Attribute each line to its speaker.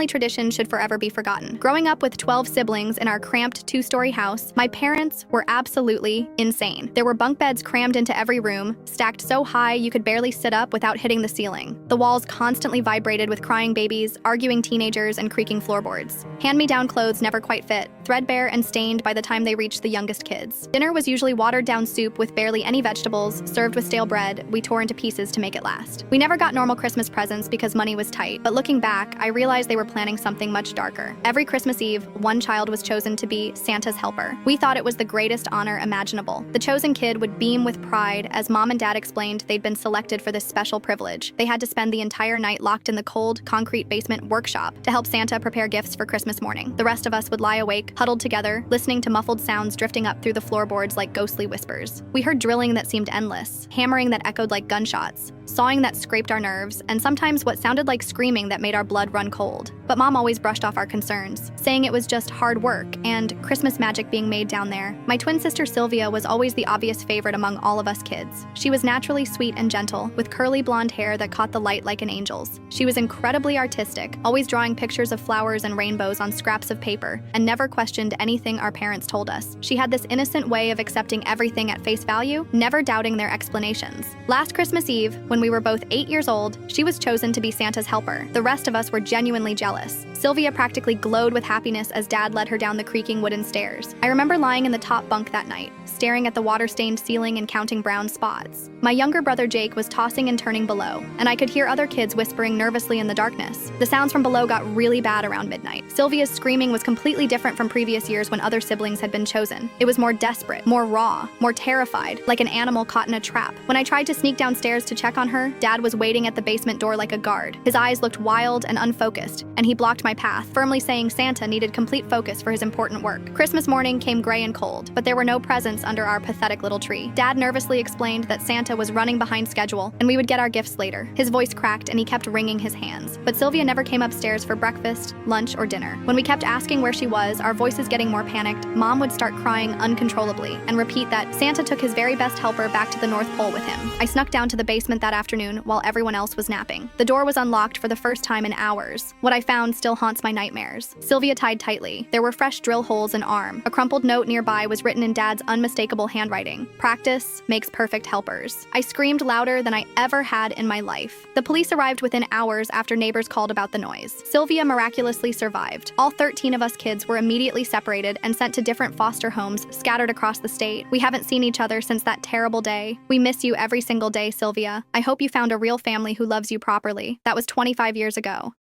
Speaker 1: family tradition should forever be forgotten. Growing up with 12 siblings in our cramped 2-story house, my parents were absolutely insane. There were bunk beds crammed into every room, stacked so high you could barely sit up without hitting the ceiling. The walls constantly vibrated with crying babies, arguing teenagers, and creaking floorboards. Hand-me-down clothes never quite fit, threadbare and stained by the time they reached the youngest kids. Dinner was usually watered-down soup with barely any vegetables, served with stale bread we tore into pieces to make it last. We never got normal Christmas presents because money was tight, but looking back, I realized they were planning something much darker. Every Christmas Eve, one child was chosen to be Santa's helper. We thought it was the greatest honor imaginable. The chosen kid would beam with pride as Mom and Dad explained they'd been selected for this special privilege. They had to spend the entire night locked in the cold, concrete basement workshop to help Santa prepare gifts for Christmas morning. The rest of us would lie awake, huddled together, listening to muffled sounds drifting up through the floorboards like ghostly whispers. We heard drilling that seemed endless, hammering that echoed like gunshots, sawing that scraped our nerves, and sometimes what sounded like screaming that made our blood run cold. But Mom always brushed off our concerns, saying it was just hard work and Christmas magic being made down there. My twin sister Sylvia was always the obvious favorite among all of us kids. She was naturally sweet and gentle, with curly blonde hair that caught the light like an angel's. She was incredibly artistic, always drawing pictures of flowers and rainbows on scraps of paper, and never questioned anything our parents told us. She had this innocent way of accepting everything at face value, never doubting their explanations. Last Christmas Eve, when we were both 8 years old, she was chosen to be Santa's helper. The rest of us were genuinely jealous. Sylvia practically glowed with happiness as Dad led her down the creaking wooden stairs. I remember lying in the top bunk that night, staring at the water-stained ceiling and counting brown spots. My younger brother Jake was tossing and turning below, and I could hear other kids whispering nervously in the darkness. The sounds from below got really bad around midnight. Sylvia's screaming was completely different from previous years when other siblings had been chosen. It was more desperate, more raw, more terrified, like an animal caught in a trap. When I tried to sneak downstairs to check on her, Dad was waiting at the basement door like a guard. His eyes looked wild and unfocused, and he blocked my path, firmly saying Santa needed complete focus for his important work. Christmas morning came gray and cold, but there were no presents under our pathetic little tree. Dad nervously explained that Santa was running behind schedule, and we would get our gifts later. His voice cracked, and he kept wringing his hands. But Sylvia never came upstairs for breakfast, lunch, or dinner. When we kept asking where she was, our voices getting more panicked, Mom would start crying uncontrollably and repeat that Santa took his very best helper back to the North Pole with him. I snuck down to the basement that afternoon while everyone else was napping. The door was unlocked for the first time in hours. What I found still haunts my nightmares. Sylvia tied tightly. There were fresh drill holes in arm. A crumpled note nearby was written in Dad's unmistakable handwriting. Practice makes perfect helpers. I screamed louder than I ever had in my life. The police arrived within hours after neighbors called about the noise. Sylvia miraculously survived. All 13 of us kids were immediately separated and sent to different foster homes scattered across the state. We haven't seen each other since that terrible day. We miss you every single day, Sylvia. I hope you found a real family who loves you properly. That was 25 years ago.